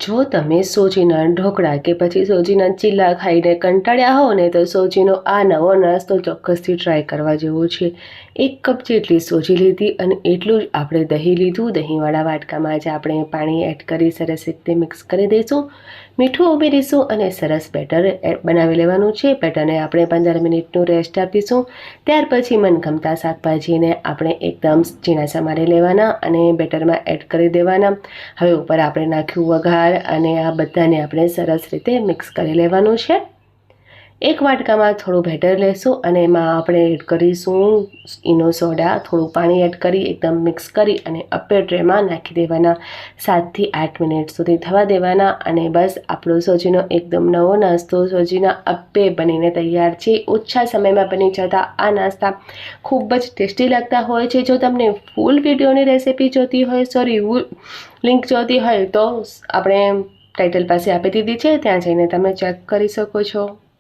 જો તમે સોજીના ઢોકળા કે પછી સોજીના ચીલા ખાઈને કંટાળ્યા હો ને તો સોજીનો આ નવો નાસ્તો ચોક્કસથી ટ્રાય કરવા જેવો છે। 1 કપ જેટલી સોજી લીધી અને એટલું જ આપણે દહીં લીધું। દહીંવાળા વાટકામાં જ આપણે પાણી એડ કરી સરસ રીતે મિક્સ કરી દઈશું, મીઠું ઉમેરીશું અને સરસ બેટર બનાવી લેવાનું છે। બેટરને આપણે 15 મિનિટનું રેસ્ટ આપીશું। ત્યાર પછી મનગમતા શાકભાજીને આપણે એકદમ ઝીણા સમારી લેવાના અને બેટરમાં એડ કરી દેવાના। હવે ઉપર આપણે નાખ્યું વઘાર અને આ બધાને આપણે સરસ રીતે મિક્સ કરી લેવાનું છે। એક વાટકામાં થોડું બેટર લેશું અને એમાં આપણે એડ કરીશું ઈનો સોડા, થોડું પાણી એડ કરી એકદમ મિક્સ કરી અને અપ્પે ટ્રેમાં નાખી દેવાના। 7 થી 8 મિનિટ સુધી થવા દેવાના અને બસ આપણો સોજીનો એકદમ નવો નાસ્તો સોજીના અપ્પે બનીને તૈયાર છે। ઓછા સમયમાં બની જતા આ નાસ્તા ખૂબ જ ટેસ્ટી લાગતા હોય છે। જો તમને ફૂલ વિડીયોની રેસિપી જોતી હોય, લિંક જોતી હોય તો આપણે ટાઇટલ પાસે આપી દીધી છે, ત્યાં જઈને તમે ચેક કરી શકો છો।